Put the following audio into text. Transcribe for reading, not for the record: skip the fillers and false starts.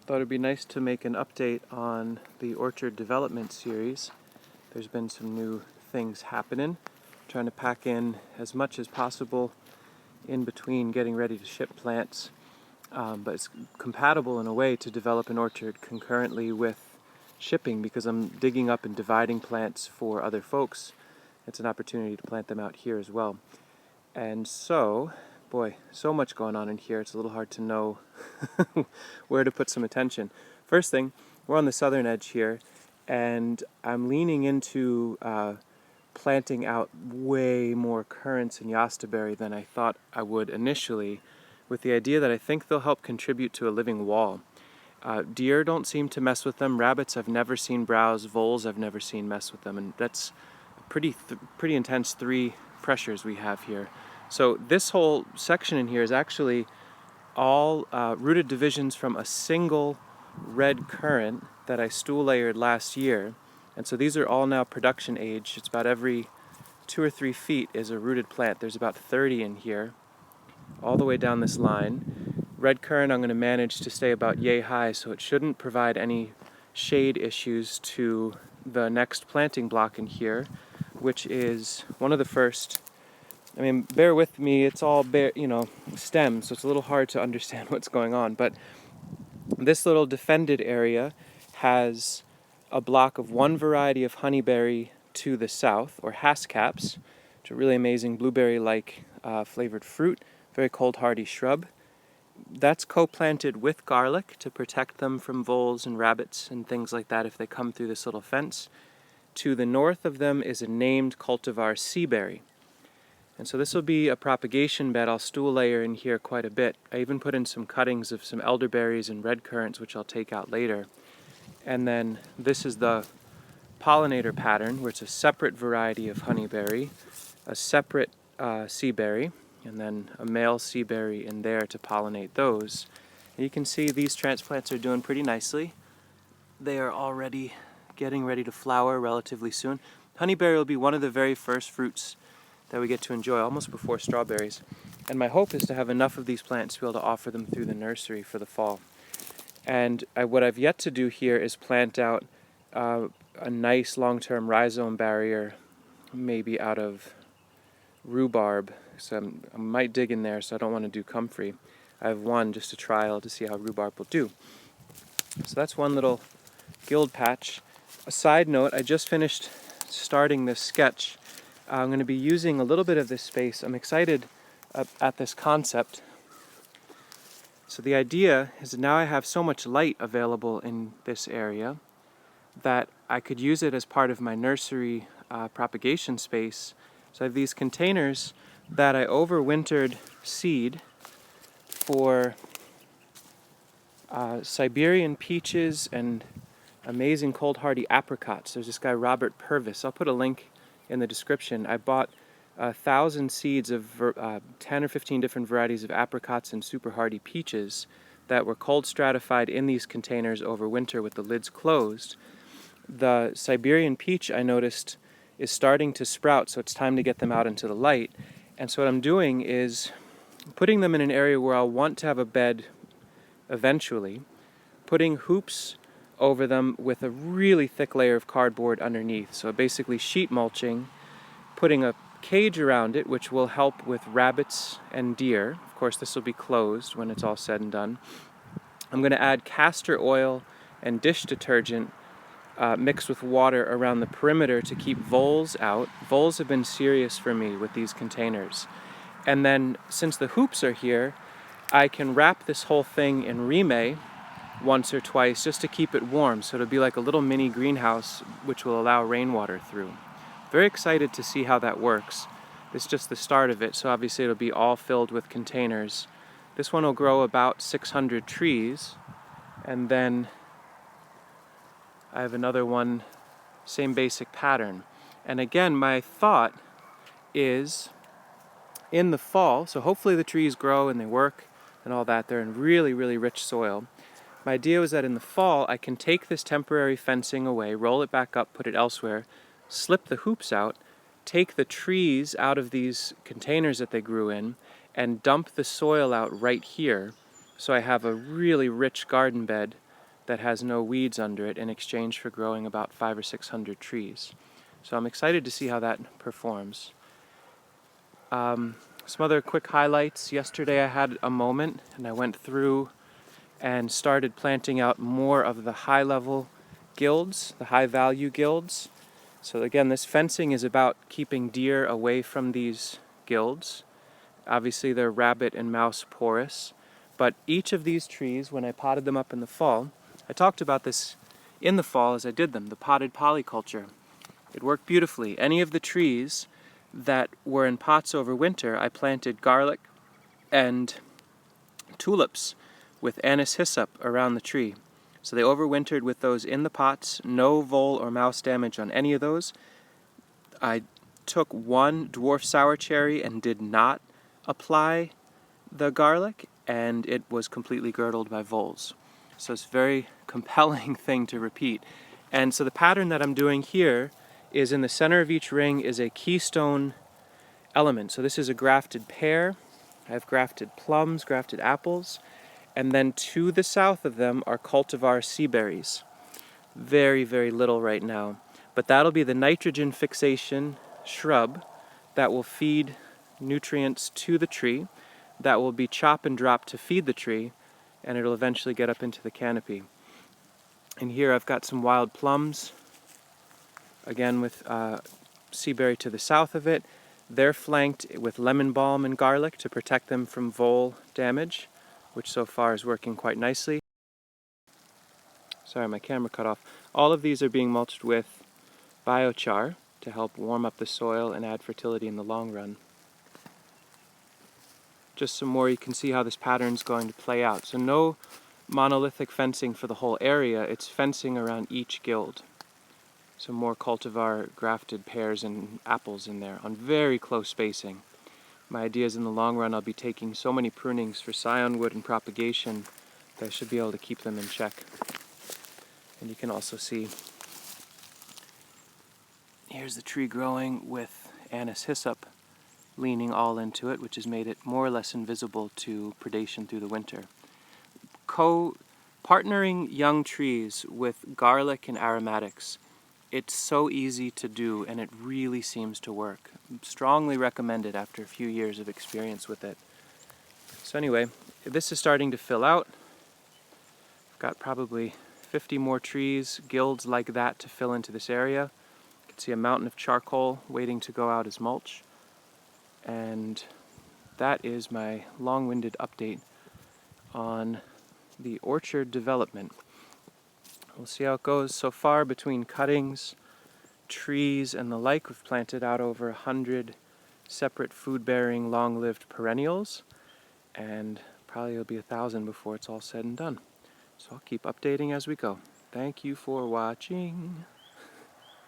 Thought it'd be nice to make an update on the orchard development series. There's been some new things happening. Trying to pack in as much as possible in between getting ready to ship plants, but it's compatible in a way to develop an orchard concurrently with shipping because I'm digging up and dividing plants for other folks. It's an opportunity to plant them out here as well. And so, boy, so much going on in here, it's a little hard to know where to put some attention. First thing, we're on the southern edge here, and I'm leaning into planting out way more currants and yastaberry than I thought I would initially, with the idea that I think they'll help contribute to a living wall. Deer don't seem to mess with them. Rabbits I've never seen browse. Voles I've never seen mess with them, and that's pretty intense three pressures we have here. So this whole section in here is actually all rooted divisions from a single red currant that I stool layered last year. And so these are all now production age. It's about every 2 or 3 feet is a rooted plant. There's about 30 in here, all the way down this line. Red currant I'm going to manage to stay about yay high, so it shouldn't provide any shade issues to the next planting block in here, which is one of the first. I mean, bear with me, it's all stems, so it's a little hard to understand what's going on, but this little defended area has a block of one variety of honeyberry to the south, or haskap's, which are really amazing blueberry-like flavored fruit, very cold hardy shrub. That's co-planted with garlic to protect them from voles and rabbits and things like that if they come through this little fence. To the north of them is a named cultivar seaberry. And so this will be a propagation bed. I'll stool layer in here quite a bit. I even put in some cuttings of some elderberries and red currants, which I'll take out later. And then this is the pollinator pattern, where it's a separate variety of honeyberry, a separate seaberry, and then a male seaberry in there to pollinate those. And you can see these transplants are doing pretty nicely. They are already getting ready to flower relatively soon. Honeyberry will be one of the very first fruits that we get to enjoy, almost before strawberries. And my hope is to have enough of these plants to be able to offer them through the nursery for the fall. And what I've yet to do here is plant out a nice long-term rhizome barrier, maybe out of rhubarb. So I might dig in there, so I don't want to do comfrey. I have one just a trial to see how rhubarb will do. So that's one little guild patch. A side note, I just finished starting this sketch. I'm going to be using a little bit of this space. I'm excited at this concept. So the idea is that now I have so much light available in this area that I could use it as part of my nursery propagation space. So I have these containers that I overwintered seed for Siberian peaches and amazing cold hardy apricots. There's this guy Robert Purvis. I'll put a link in the description. I bought 1,000 seeds of 10 or 15 different varieties of apricots and super hardy peaches that were cold stratified in these containers over winter with the lids closed. The Siberian peach, I noticed, is starting to sprout, so it's time to get them out into the light. And so what I'm doing is putting them in an area where I'll want to have a bed eventually, putting hoops over them with a really thick layer of cardboard underneath. So basically sheet mulching, putting a cage around it, which will help with rabbits and deer. Of course, this will be closed when it's all said and done. I'm going to add castor oil and dish detergent mixed with water around the perimeter to keep voles out. Voles have been serious for me with these containers. And then, since the hoops are here, I can wrap this whole thing in rime once or twice just to keep it warm, so it'll be like a little mini greenhouse which will allow rainwater through. Very excited to see how that works. It's just the start of it, so obviously it'll be all filled with containers. This one will grow about 600 trees, and then I have another one, same basic pattern. And again, my thought is in the fall, so hopefully the trees grow and they work and all that, they're in really, really rich soil. My idea was that in the fall, I can take this temporary fencing away, roll it back up, put it elsewhere, slip the hoops out, take the trees out of these containers that they grew in, and dump the soil out right here. So I have a really rich garden bed that has no weeds under it in exchange for growing about 500 or 600 trees. So I'm excited to see how that performs. Some other quick highlights. Yesterday I had a moment and I went through and started planting out more of the high-level guilds, the high-value guilds. So again, this fencing is about keeping deer away from these guilds. Obviously they're rabbit and mouse porous, but each of these trees, when I potted them up in the fall, I talked about this in the fall as I did them, the potted polyculture. It worked beautifully. Any of the trees that were in pots over winter, I planted garlic and tulips with anise hyssop around the tree. So they overwintered with those in the pots, no vole or mouse damage on any of those. I took one dwarf sour cherry and did not apply the garlic, and it was completely girdled by voles. So it's a very compelling thing to repeat. And so the pattern that I'm doing here is in the center of each ring is a keystone element. So this is a grafted pear, I have grafted plums, grafted apples, and then to the south of them are cultivar sea berries. Very, very little right now. But that'll be the nitrogen fixation shrub that will feed nutrients to the tree, that will be chop and drop to feed the tree, and it'll eventually get up into the canopy. And here I've got some wild plums, again with sea berry to the south of it. They're flanked with lemon balm and garlic to protect them from vole damage, which so far is working quite nicely. Sorry, my camera cut off. All of these are being mulched with biochar to help warm up the soil and add fertility in the long run. Just some more, you can see how this pattern's going to play out. So no monolithic fencing for the whole area, it's fencing around each guild. Some more cultivar grafted pears and apples in there on very close spacing. My idea is in the long run I'll be taking so many prunings for scion wood and propagation that I should be able to keep them in check. And you can also see, here's the tree growing with anise hyssop leaning all into it, which has made it more or less invisible to predation through the winter. Partnering young trees with garlic and aromatics, it's so easy to do and it really seems to work. Strongly recommended after a few years of experience with it. So anyway, this is starting to fill out. I've got probably 50 more trees, guilds like that to fill into this area. You can see a mountain of charcoal waiting to go out as mulch. And that is my long-winded update on the orchard development. We'll see how it goes. So far, between cuttings, trees, and the like, we've planted out over 100 separate food-bearing, long-lived perennials, and probably it'll be 1,000 before it's all said and done. So I'll keep updating as we go. Thank you for watching.